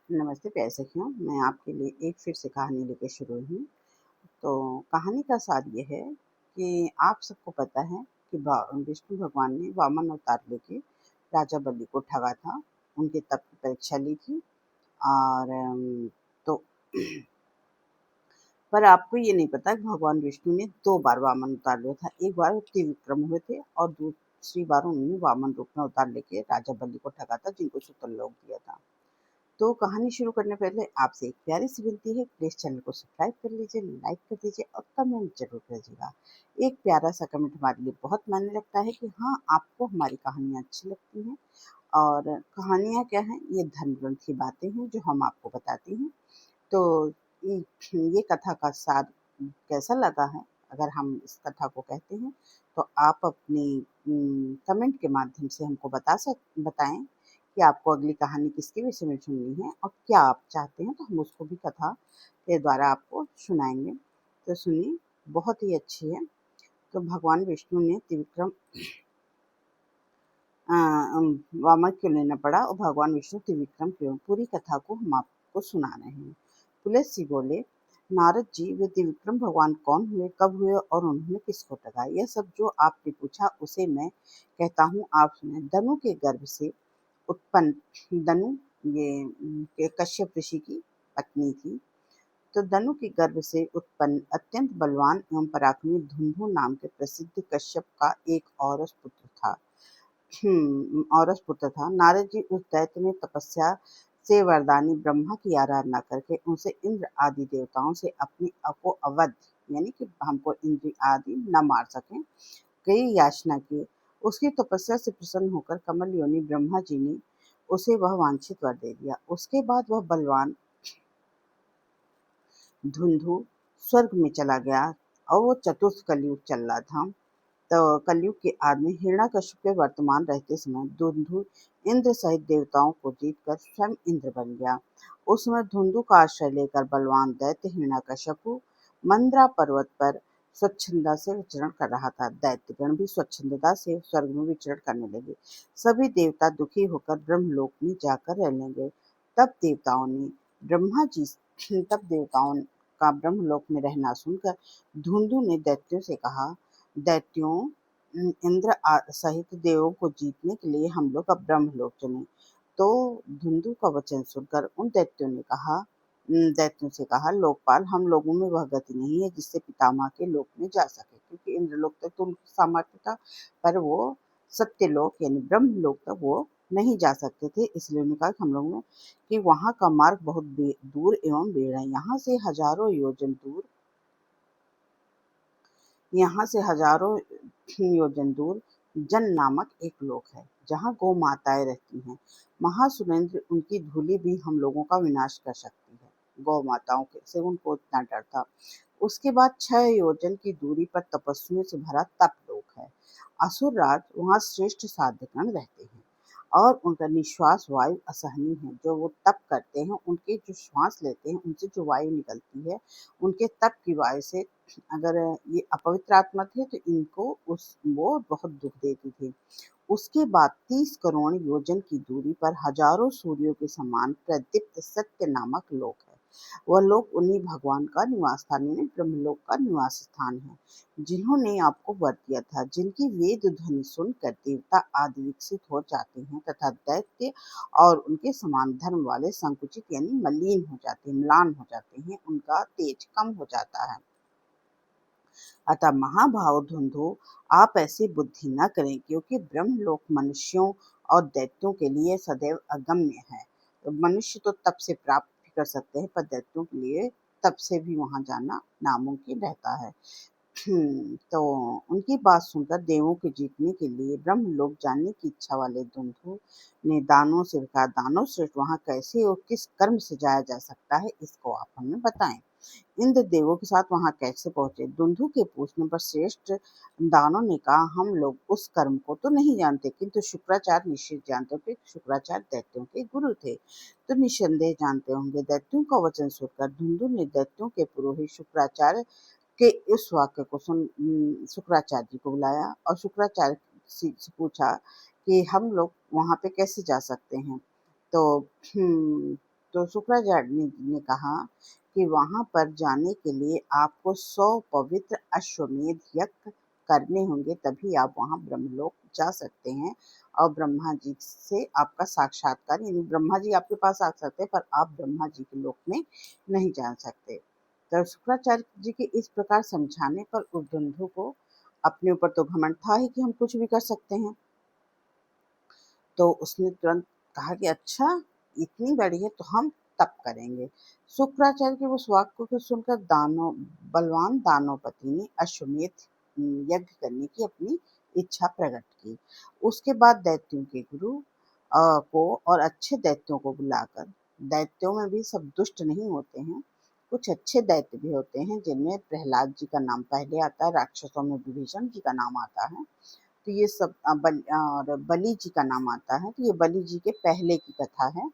नमस्ते प्यारे सखियों, मैं आपके लिए एक फिर से कहानी लेके शुरू हुई हूँ। तो कहानी का सार ये है कि आप सबको पता है कि विष्णु भगवान ने वामन अवतार लेके राजा बलि को ठगा था, उनके तप की परीक्षा ली थी। और तो पर आपको ये नहीं पता कि भगवान विष्णु ने 2 बार वामन अवतार लिया था। एक बार वो त्रिविक्रम हुए थे और दूसरी बार उन्होंने वामन रूप में अवतार लेके राजा बलि को ठगा था, जिनको शुतल लोक दिया था। तो कहानी शुरू करने पहले आपसे एक प्यारी सी विनती है, प्लीज चैनल को सब्सक्राइब कर लीजिए, लाइक कर दीजिए और कमेंट जरूर कीजिएगा। एक प्यारा सा कमेंट हमारे लिए बहुत मायने रखता है कि हाँ, आपको हमारी कहानियाँ अच्छी लगती हैं। और कहानियाँ क्या हैं, ये धर्म ग्रंथ की बातें हैं जो हम आपको बताते हैं। तो ये कथा का सार कैसा लगा है, अगर हम इस कथा को कहते हैं, तो आप अपनी कमेंट के माध्यम से हमको बताएं कि आपको अगली कहानी किसके विषय में सुननी है और क्या आप चाहते हैं, तो हम उसको भी कथा के द्वारा आपको सुनाएंगे। तो सुनिए, बहुत ही अच्छी है। तो भगवान विष्णु ने त्रिविक्रम वामन क्यों लेना पड़ा और भगवान विष्णु त्रिविक्रम क्यों, पूरी कथा को हम आपको सुना रहे हैं। तुलसी बोले, नारद जी, वे त्रिविक्रम भगवान कौन हुए, कब हुए और उन्होंने किसको ठगा? यह सब जो आपने पूछा उसे मैं कहता हूँ, आप सुने। दनु के गर्भ से उत्पन्न, दनु ये कश्यप ऋषि की पत्नी थी। तो दनु के गर्भ से उत्पन्न अत्यंत बलवान एवं पराक्रमी धुंधु नाम के प्रसिद्ध कश्यप का एक औरस पुत्र था। औरस पुत्र था। नारद जी उस दैत्य ने तपस्या से वरदानी ब्रह्मा की आराधना करके उनसे इंद्र आदि देवताओं से अपने को अवध, यानी कि हमको इंद्र आदि न मार सकें, कई याचना की। उसकी तपस्या से प्रसन्न होकर कमल योनि ब्रह्मा जी ने उसे वह वांछित वर दे दिया। उसके बाद वह बलवान धुंधु स्वर्ग में चला गया और वो चतुर्थ कलयुग चल रहा था। तो कलयुग के आदमी हिरण्यकश्यप के वर्तमान रहते समय धुंधु इंद्र सहित देवताओं को जीतकर स्वयं इंद्र बन गया। उस समय धुंधु का आश्रय लेकर बलवान दैत्य हिरण्यकश्यप मंद्रा पर्वत पर स्वच्छंदा से विचरण कर रहा था। दैत्यगण भी स्वच्छंदता से स्वर्ग में विचरण करने लगे। सभी देवता दुखी होकर ब्रह्मलोक में जाकर रहने लगे। तब देवताओं ने ब्रह्मा जी तब देवताओं का ब्रह्मलोक में रहना सुनकर धुंधु ने दैत्यों से कहा, दैत्यों, इंद्र सहित देवों को जीतने के लिए हम लोग अब ब्रह्मलोक चलें। तो धुंधु का वचन सुनकर उन दैत्यों से कहा, लोकपाल, हम लोगों में वह गति नहीं है जिससे पितामह के लोक में जा सके, क्योंकि इंद्रलोक तक तो उनका सामर्थ्य था, पर वो सत्यलोक यानी ब्रह्मलोक तक वो नहीं जा सकते थे। इसलिए उन्होंने कहा कि हम लोग में कि वहाँ का मार्ग बहुत दूर एवं बेड़ है। यहाँ से हजारों योजन दूर जन नामक एक लोक है, जहाँ गौ माताएं रहती हैं। महासुरेंद्र उनकी धूलि भी हम लोगों का विनाश कर सकती है। गौ माताओं के से उनको इतना डर था। उसके बाद 6 योजन की दूरी पर तपस्वियों से भरा तप लोक है। असुर राज वहाँ श्रेष्ठ साध्यगण रहते हैं और उनका निश्वास वायु असहनीय है। जो वो तप करते हैं, उनके जो श्वास लेते हैं, उनसे जो वायु निकलती है, उनके तप की वायु से, अगर ये अपवित्र आत्मा थे तो इनको उस वो बहुत दुख देती थी। उसके बाद 30 करोड़ योजन की दूरी पर हजारों सूर्यों के समान प्रदीप्त सत्य नामक लोक है। वह लोक उन्हीं भगवान का निवास स्थान यानी ब्रह्मलोक का निवास स्थान है, जिन्होंने आपको वर दिया था, जिनकी वेद ध्वनि सुनकर देवता आदि विकसित हो जाते हैं तथा दैत्य और उनके समान धर्म वाले संकुचित यानी मलिन हो जाते हैं, म्लान हो जाते हैं, उनका तेज कम हो जाता है। अतः महाभाव धुंधु, आप ऐसी बुद्धि न करें, क्योंकि ब्रह्मलोक मनुष्यों और दैत्यों के लिए सदैव अगम्य है। तो मनुष्य तो तप से प्राप्त भी कर सकते हैं, पर दैत्यों के लिए तप से भी वहां जाना नामुमकिन रहता है। तो उनकी बात सुनकर देवों के जीतने के लिए ब्रह्मलोक जाने की इच्छा वाले धुंधु ने दानों से कहा, दानव श्रेष्ठ, वहां कैसे और किस कर्म से जाया जा सकता है, इसको आप हमें बताएं। इंद्र देवों के साथ वहां कैसे पहुंचे? धुंधु के पूछने पर श्रेष्ठ दानों ने कहा, हम लोग उस कर्म को तो नहीं जानते, किंतु शुक्राचार्य निश्चित जानते थे। शुक्राचार्य दैत्यों के गुरु थे, तो निस्संदेह जानते होंगे। दैत्यों का वचन सुनकर धुंधु ने दैत्यों के पुरोहित शुक्राचार्य के इस वाक्य को सुन शुक्राचार्य जी को बुलाया और शुक्राचार्य से पूछा कि हम लोग वहां पे कैसे जा सकते हैं। तो तो शुक्राचार्य जी ने कहा कि वहां पर जाने के लिए आपको 100 पवित्र अश्वमेध यज्ञ करने होंगे, तभी आप वहां ब्रह्मलोक जा सकते हैं और ब्रह्मा जी से आपका साक्षात्कार, यानी ब्रह्मा जी आपके पास आ सकते हैं पर आप ब्रह्मा जी के लोक में नहीं जा सकते। तो शुक्राचार्य जी के इस प्रकार समझाने पर उस बंधु को अपने ऊपर तो घमंड था ही कि हम कुछ भी कर सकते हैं, तो उसने तुरंत कहा कि अच्छा, इतनी बड़ी है तो हम तप करेंगे। शुक्राचार्य के उस वाक्य को सुनकर बलवान दानवपति ने अश्वमेध यज्ञ करने की अपनी इच्छा प्रकट की। उसके बाद दैत्यों के गुरु को और अच्छे दैत्यों को बुलाकर, दैत्यों में भी सब दुष्ट नहीं होते हैं, कुछ अच्छे दैत्य भी होते हैं जिनमें प्रहलाद जी का नाम पहले आता है, राक्षसों में विभीषण जी का नाम आता है, तो ये सब और बलि जी का नाम आता है, तो ये बलि जी के पहले की कथा है।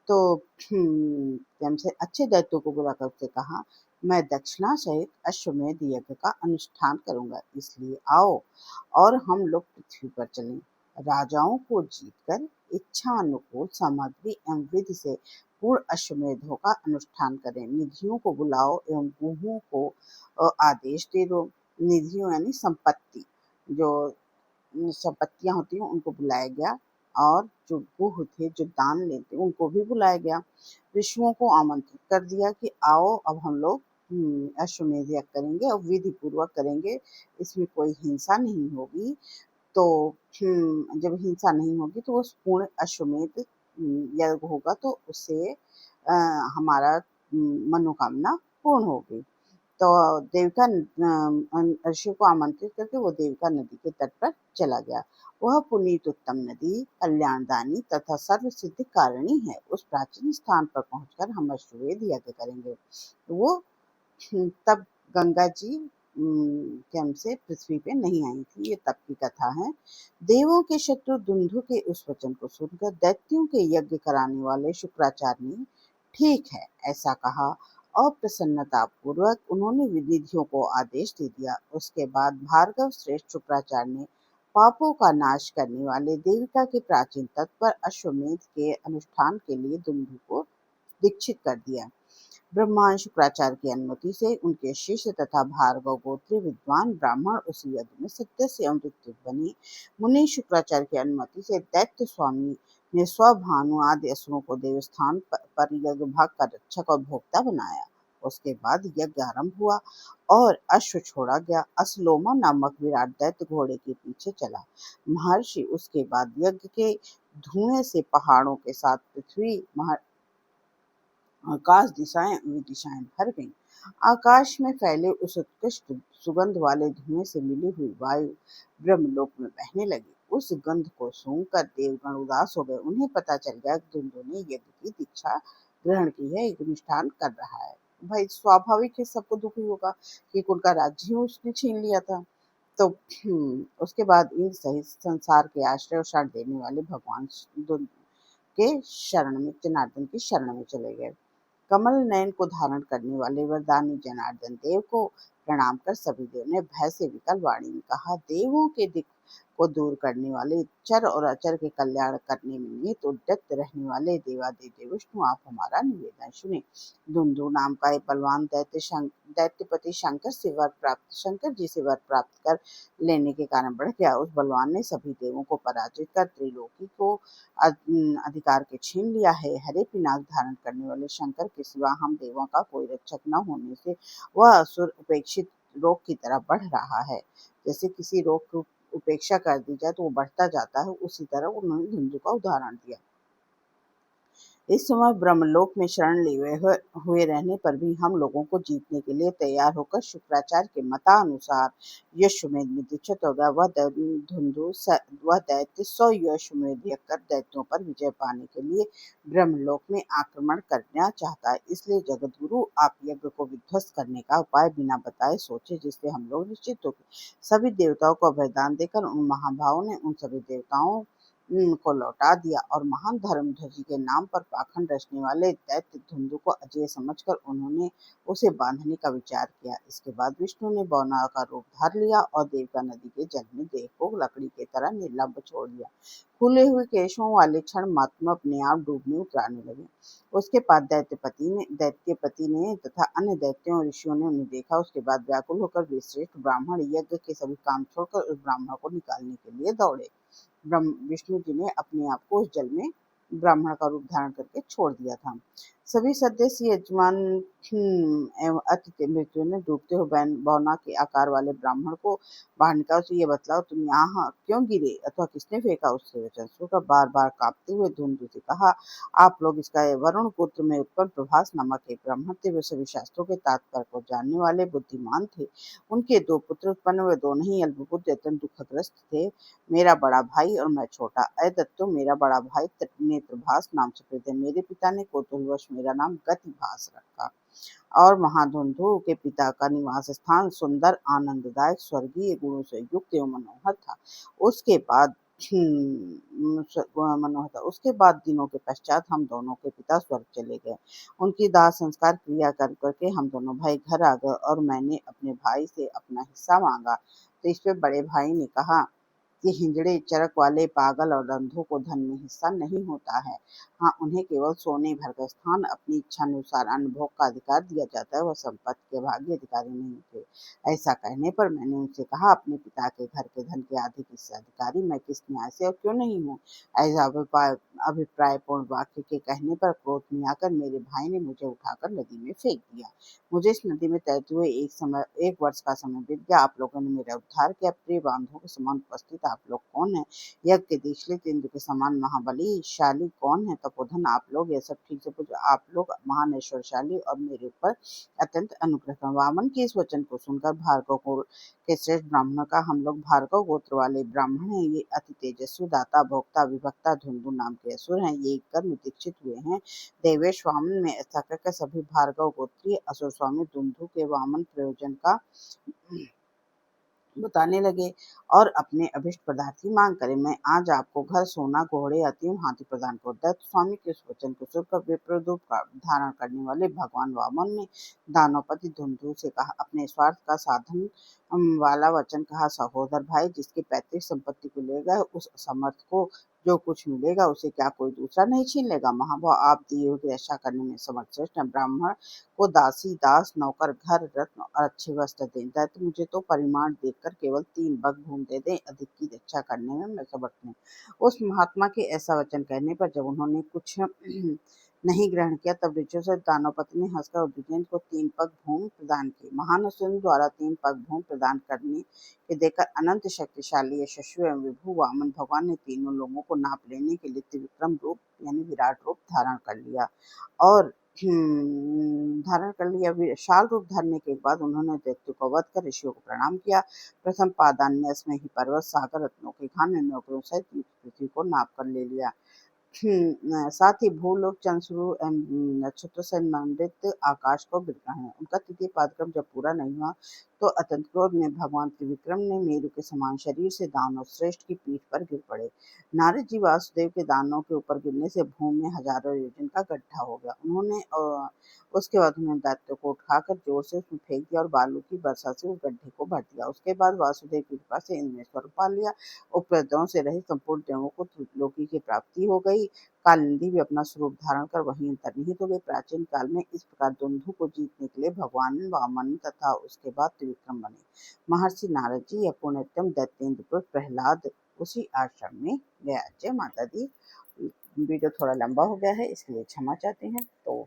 तो हमसे अच्छे दैत्यों को बुलाकर उससे कहा, मैं दक्षिणा सहित अश्वमेध यज्ञ का अनुष्ठान करूंगा, इसलिए आओ और हम लोग पृथ्वी पर चलें। राजाओं को जीतकर इच्छा अनुकूल सामग्री एवं विधि से पूर्ण अश्वमेधों का अनुष्ठान करें। निधियों को बुलाओ एवं गुहों को आदेश दे दो। निधियों यानी संपत्ति, जो संपत्तियां होती हैं उनको बुलाया गया, और जो गुह थे जो दान लेते उनको भी बुलाया गया। ऋषियों को आमंत्रित कर दिया कि आओ अब हम लोग अश्वमेध यज्ञ करेंगे और विधि पूर्वक करेंगे, इसमें कोई हिंसा नहीं होगी। तो जब हिंसा नहीं होगी तो वो पूर्ण अश्वमेध यज्ञ होगा, तो उससे हमारा मनोकामना पूर्ण होगी। तो देविका ऋषि को आमंत्रित करके वो देविका नदी के तट पर चला गया। वह पुनीत उत्तम नदी, कल्याणदानी तथा सर्वसिद्धि कारिणी है। उस प्राचीन स्थान पर पहुंचकर हम अश्वमेध यज्ञ करेंगे। तो वो तब गंगा जी जन्म से पृथ्वी पे नहीं आई थी, ये तब की कथा है। देवों के शत्रु दुंदु के उस वचन को सुनकर दैत्यों के यज्ञ कराने वाले शुक्राचार्य ने ठीक है ऐसा कहा और प्रसन्नता पूर्वक उन्होंने विनिधियों को आदेश दे दिया। उसके बाद भार्गव श्रेष्ठ शुक्राचार्य ने पापों का नाश करने वाले देविका के प्राचीन तट पर अश्वमेध के अनुष्ठान के लिए दुंदु को दीक्षित कर दिया। ब्रह्मा शुक्राचार्य की अनुमति से उनके शिष्य तथा भार्गव गोत्रीय विद्वान ब्राह्मण उस यज्ञ में सत्य से अमृत बने। मुनि शुक्राचार्य की अनुमति से दैत्य स्वामी ने स्वभानु आदि असुरों को देवस्थान पर यज्ञ भाग का रक्षक और भोक्ता बनाया। उसके बाद यज्ञ आरंभ हुआ और अश्व छोड़ा गया। असलोमा नामक विराट दैत्य घोड़े के पीछे चला। महर्षि उसके बाद यज्ञ के धुएं से पहाड़ों के साथ पृथ्वी आकाश दिशाएं विदिशाएं भर गईं। आकाश में फैले उस उत्कृष्ट सुगंध वाले धुएं से मिली हुई वायु ब्रह्मलोक में बहने लगी। उस गंध को सूंघकर देवगण उदास हो गए। उन्हें पता चल गया कि दुंदु ने यज्ञ की दीक्षा ग्रहण की है, एक अनुष्ठान कर रहा है। भाई स्वाभाविक है, सबको दुख ही होगा कि उनका राज्य ही उसने छीन लिया था। तो उसके बाद इंद्र सहित संसार के आश्रय और शरण देने वाले भगवान दुंदु के शरण में, जनार्दन की शरण में चले गए। कमल नयन को धारण करने वाले वरदानी जनार्दन देव को प्रणाम कर सभी देव ने भय से विकल वाणी में कहा, देवों के दिख को दूर करने वाले, चर और अचर के कल्याण करने में नियत उद्यत रहने वाले देवादिदेव विष्णु, आप हमारा निवेदन सुने। धुंधु नाम का एक बलवान दैत्यपति शंकर जी से वर प्राप्त कर लेने के कारण बढ़ गया। उस बलवान ने सभी देवों को पराजित कर त्रिलोकी को अधिकार के छीन लिया है। हरे पिनाक धारण करने वाले शंकर के सिवा हम देवों का कोई रक्षक न होने से वह असुर उपेक्षित रोग की तरह बढ़ रहा है। जैसे किसी रोग की उपेक्षा कर दी जाए तो वो बढ़ता जाता है, उसी तरह उन्होंने धुंधु का उदाहरण दिया। इस समय ब्रह्मलोक में शरण लिए हुए रहने पर भी हम लोगों को जीतने के लिए तैयार होकर शुक्राचार्य के मतानुसार यशोमेध में दीक्षित होगा। वह दैत्य 100 यशोमेध यज्ञ कर दैत्यों पर विजय पाने के लिए ब्रह्मलोक में आक्रमण करना चाहता है। इसलिए जगतगुरु आप यज्ञ को विध्वस्त करने का उपाय बिना बताए सोचे, जिससे हम लोग निश्चित हो गए। सभी देवताओं को वरदान देकर उन महाभावों ने उन सभी देवताओं को लौटा दिया और महान धर्मध्वज के नाम पर पाखंड रचने वाले दैत्य धुंधु को अजय समझकर उन्होंने उसे बांधने का विचार किया। इसके बाद विष्णु ने बौना का रूप धार लिया और देवका नदी के जल में देह को लकड़ी की तरह निर्लम्ब छोड़ दिया। खुले हुए केशों वाले क्षण मात्र अपने आप डूबने उतराने लगे। उसके बाद दैत्यपति ने तथा अन्य दैत्यों और ऋषियों ने उन्हें देखा। उसके बाद व्याकुल होकर वे श्रेष्ठ ब्राह्मण यज्ञ के सभी काम छोड़कर उस ब्राह्मण को निकालने के लिए दौड़े। विष्णु जी ने अपने आप को उस जल में ब्राह्मण का रूप धारण करके छोड़ दिया था। सभी सदस्य यजमान एवं अतिथि मृत्यु ने डूबते हुए बौना के आकार वाले ब्राह्मण को बाहर निकाला। उसे ये बतलाओ, तुम यहाँ क्यों गिरे अथवा किसने फेंका? उससे वचन सुनकर बार बार कांपते हुए धुंधु से कहा, आप लोग इसका वरुण पुत्र में उत्पन्न प्रभास नामक एक ब्राह्मण थे। वे सभी शास्त्रों के तात्पर्य को जानने वाले बुद्धिमान थे। उनके 2 पुत्र उत्पन्न हुए, दोनों ही अल्पबुद्धि अत्यंत दुखग्रस्त थे। मेरा बड़ा भाई और मैं छोटा। अयदत्तो मेरा बड़ा भाई नेत्रभास नाम से प्रसिद्ध है। मेरे पिता ने कौतूहलवश मेरा नाम गतिभास रखा और महाधुंधु के पिता का निवास स्थान सुंदर, आनंददायक, स्वर्गीय गुणों से युक्त एवं मनोहर था। उसके बाद उसके बाद दिनों के पश्चात हम दोनों के पिता स्वर्ग चले गए। उनकी दाह संस्कार क्रिया कर करके हम दोनों भाई घर आ गए और मैंने अपने भाई से अपना हिस्सा मांगा। तो इस पे बड़े भाई ने कहा कि हिजड़े, चरक वाले, पागल और अंधों को धन में हिस्सा नहीं होता है। हाँ, उन्हें केवल सोने भर का स्थान, अपनी इच्छानुसार अन्न भोग का अधिकार दिया जाता है। वह संपत्ति के भाग्य अधिकारी नहीं थे। ऐसा कहने पर मैंने उनसे कहा, अपने पिता के घर के धन के आधे हिस्से अधिकारी मैं किस न्याय से और क्यों नहीं हूँ? ऐसा अभिप्रायपूर्ण वाक्य के कहने पर क्रोध में आकर मेरे भाई ने मुझे उठाकर नदी में फेंक दिया। मुझे इस नदी में तैरते हुए एक वर्ष का समय बीत गया। आप लोगों ने मेरा उद्धार किया। प्रिय बांधवों के समान उपस्थित आप लोग कौन हैं? यज्ञ के दीक्षित इंद्र के समान महाबलीशाली कौन है? तपोधन आप लोग, यह सब ठीक से पूछो। आप लोग महान ऐश्वर्यशाली और मेरे ऊपर अत्यंत अनुग्रह। वामन के इस वचन को सुनकर भार्गव को के श्रेष्ठ ब्राह्मण का, हम लोग भार्गव गोत्र वाले ब्राह्मण हैं। ये अति तेजस्वी, दाता, भोक्ता, विभक्ता धुंधु नाम के असुर हैं। ये कर्म दीक्षित हुए हैं। देवेश वामन में ऐसा कहकर सभी भार्गव गोत्रीय असुर स्वामी धुंधु के वामन प्रयोजन का बताने लगे और अपने अभिष्ट पदार्थ की मांग करे। मैं आज आपको घर, सोना, घोड़े, अतीम, हाथी प्रदान करूं। दैत्य स्वामी के उस वचन को सुनकर विप्ररूप का धारण करने वाले भगवान वामन ने दानवपति धुंधु से कहा, अपने स्वार्थ का साधन वाला वचन कहा, सहोदर भाई, जिसकी पैतृक संपत्ति को ले गए उस समर्थ को जो कुछ मिलेगा उसे क्या कोई दूसरा नहीं छीन लेगा? महाभाव, आप दिए हुए की रक्षा करने में समर्थ श्रेष्ठ हैं। ब्राह्मण को दासी, दास, नौकर, घर, रत्न और अच्छे वस्त्र दें। दैत्य मुझे तो परिमाण देखकर केवल 3 बग भूमि दे दें, अधिक की रक्षा करने में मैं समर्थ नहीं। उस महात्मा के ऐसा वचन कहने पर जब उन्होंने कुछ नहीं ग्रहण किया, तब ऋषियों से दानवपति ने हंसकर उद्विजेन को 3 पग भूमि प्रदान की। महान असुर द्वारा 3 पग भूमि प्रदान करने के देखकर अनंत शक्तिशाली यशस्वी एवं विभु वामन भगवान ने तीनों लोगों को नाप लेने के लिए त्रिविक्रम रूप यानी विराट रूप धारण कर लिया और शाल रूप धरने के बाद उन्होंने दैत्य को वध कर ऋषियों को प्रणाम किया। प्रथम पादान्यास में ही पर्वत, सागर, रत्नों के खान, नौकरों सहित पृथ्वी को नाप कर ले लिया। साथ ही भूलोक, चंद्रसूर्य एवं नक्षत्रों से मंडित आकाश को गिरना है। उनका तृतीय पादक्रम जब पूरा नहीं हुआ तो अत्यंत क्रोध में भगवान त्रिविक्रम ने मेरु के समान शरीर से दानव श्रेष्ठ की पीठ पर गिर पड़े। नारद जी वासुदेव के दानों के ऊपर गिरने से भूमि में हजारों योजन का गड्ढा हो गया। उसके बाद उन्होंने दैत्य को उठाकर जोर से उसमें फेंक दिया और बालू की वर्षा से उस गड्ढे को भर दिया। उसके बाद वासुदेव की कृपा से इंद्र ने स्वर्ग पा लिया। उपद्रवों से रहित संपूर्ण देवों को त्रिलोकी की प्राप्ति हो गई। कालिंदी भी अपना स्वरूप धारण कर वहीं अंतर्निहित हो गई। प्राचीन काल में इस प्रकार धुंधु को जीतने के लिए भगवान वामन तथा उसके बाद त्रिविक्रम बने। महर्षि नारद जी या पुण्यतम दैत्येंद्र प्रहलाद उसी आश्रम में गया। जय माता दी। वीडियो थोड़ा लंबा हो गया है, इसके लिए क्षमा चाहते हैं। तो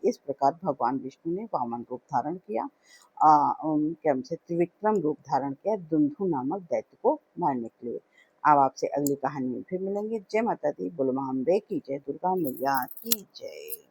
इस प्रकार भगवान विष्णु ने वामन रूप धारण किया, क्या हमसे त्रिविक्रम रूप धारण किया धुंधु नामक दैत्य को मारने के लिए। अब आपसे अगली कहानी में फिर मिलेंगे। जय माता दी। बोलो मां अम्बे की जय, दुर्गा मैया की जय।